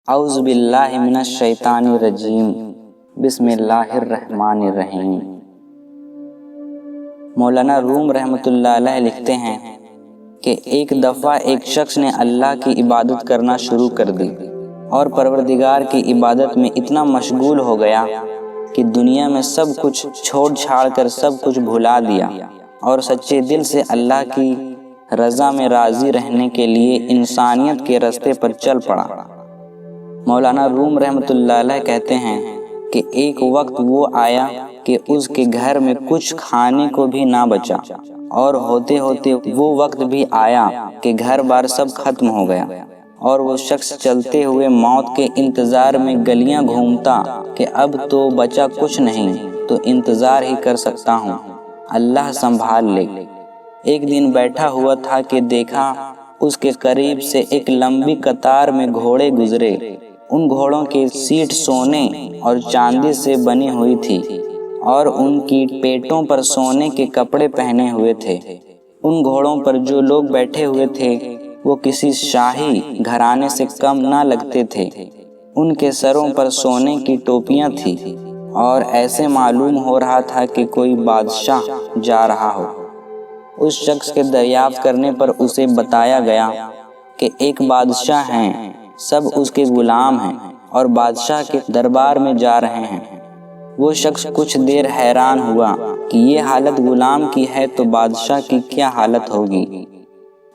اعوذ باللہ من الشیطان الرجیم بسم اللہ الرحمن الرحیم۔ مولانا روم رحمۃ اللہ علیہ لکھتے ہیں کہ ایک دفعہ ایک شخص نے اللہ کی عبادت کرنا شروع کر دی اور پروردگار کی عبادت میں اتنا مشغول ہو گیا کہ دنیا میں سب کچھ چھوڑ چھاڑ کر سب کچھ بھلا دیا اور سچے دل سے اللہ کی رضا میں راضی رہنے کے لیے انسانیت کے راستے پر چل پڑا۔ مولانا روم رحمۃ اللہ علیہ کہتے ہیں کہ ایک وقت وہ آیا کہ اس کے گھر میں کچھ کھانے کو بھی نہ بچا، اور ہوتے ہوتے وہ وقت بھی آیا کہ گھر بار سب ختم ہو گیا، اور وہ شخص چلتے ہوئے موت کے انتظار میں گلیاں گھومتا کہ اب تو بچا کچھ نہیں تو انتظار ہی کر سکتا ہوں، اللہ سنبھال لے۔ ایک دن بیٹھا ہوا تھا کہ دیکھا اس کے قریب سے ایک لمبی قطار میں گھوڑے گزرے۔ ان گھوڑوں کی سیٹ سونے اور چاندی سے بنی ہوئی تھی اور ان کی پیٹوں پر سونے کے کپڑے پہنے ہوئے تھے۔ ان گھوڑوں پر جو لوگ بیٹھے ہوئے تھے وہ کسی شاہی گھرانے سے کم نہ لگتے تھے۔ ان کے سروں پر سونے کی ٹوپیاں تھیں اور ایسے معلوم ہو رہا تھا کہ کوئی بادشاہ جا رہا ہو۔ اس شخص کے دریافت کرنے پر اسے بتایا گیا کہ ایک بادشاہ ہیں، سب اس کے غلام ہیں اور بادشاہ کے دربار میں جا رہے ہیں۔ وہ شخص کچھ دیر حیران ہوا کہ یہ حالت غلام کی ہے تو بادشاہ کی کیا حالت ہوگی۔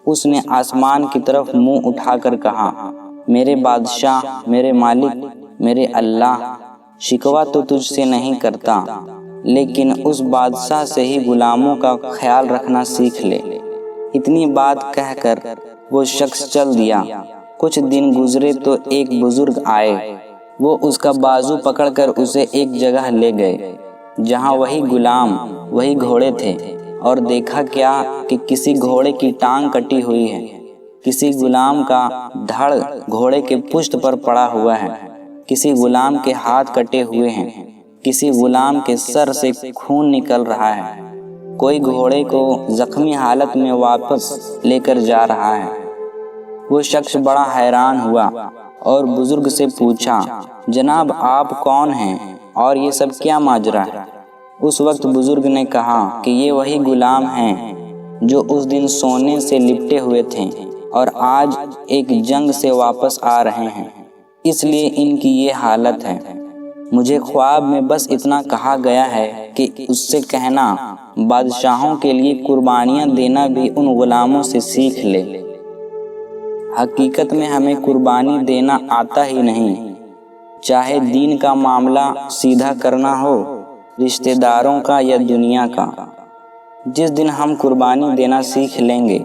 اس نے آسمان کی طرف منہ اٹھا کر کہا، میرے بادشاہ، میرے مالک، میرے اللہ، شکوہ تو تجھ سے نہیں کرتا، لیکن اس بادشاہ سے ہی غلاموں کا خیال رکھنا سیکھ لے۔ اتنی بات کہہ کر وہ شخص چل دیا۔ کچھ دن گزرے تو ایک بزرگ آئے۔ وہ اس کا بازو پکڑ کر اسے ایک جگہ لے گئے جہاں وہی غلام، وہی گھوڑے تھے، اور دیکھا کیا کہ کسی گھوڑے کی ٹانگ کٹی ہوئی ہے، کسی غلام کا دھڑ گھوڑے کے پشت پر پڑا ہوا ہے، کسی غلام کے ہاتھ کٹے ہوئے ہیں، کسی غلام کے سر سے خون نکل رہا ہے، کوئی گھوڑے کو زخمی حالت میں واپس لے کر جا رہا ہے۔ وہ شخص بڑا حیران ہوا اور بزرگ سے پوچھا، جناب آپ کون ہیں اور یہ سب کیا ماجرا ہے؟ اس وقت بزرگ نے کہا کہ یہ وہی غلام ہیں جو اس دن سونے سے لپٹے ہوئے تھے اور آج ایک جنگ سے واپس آ رہے ہیں، اس لیے ان کی یہ حالت ہے۔ مجھے خواب میں بس اتنا کہا گیا ہے کہ اس سے کہنا بادشاہوں کے لیے قربانیاں دینا بھی ان غلاموں سے سیکھ لے۔ حقیقت میں ہمیں قربانی دینا آتا ہی نہیں، چاہے دین کا معاملہ سیدھا کرنا ہو، رشتہ داروں کا یا دنیا کا۔ جس دن ہم قربانی دینا سیکھ لیں گے،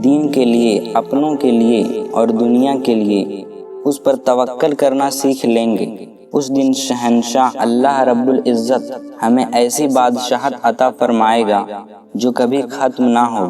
دین کے لیے، اپنوں کے لیے اور دنیا کے لیے، اس پر توکل کرنا سیکھ لیں گے، اس دن شہنشاہ اللہ رب العزت ہمیں ایسی بادشاہت عطا فرمائے گا جو کبھی ختم نہ ہو۔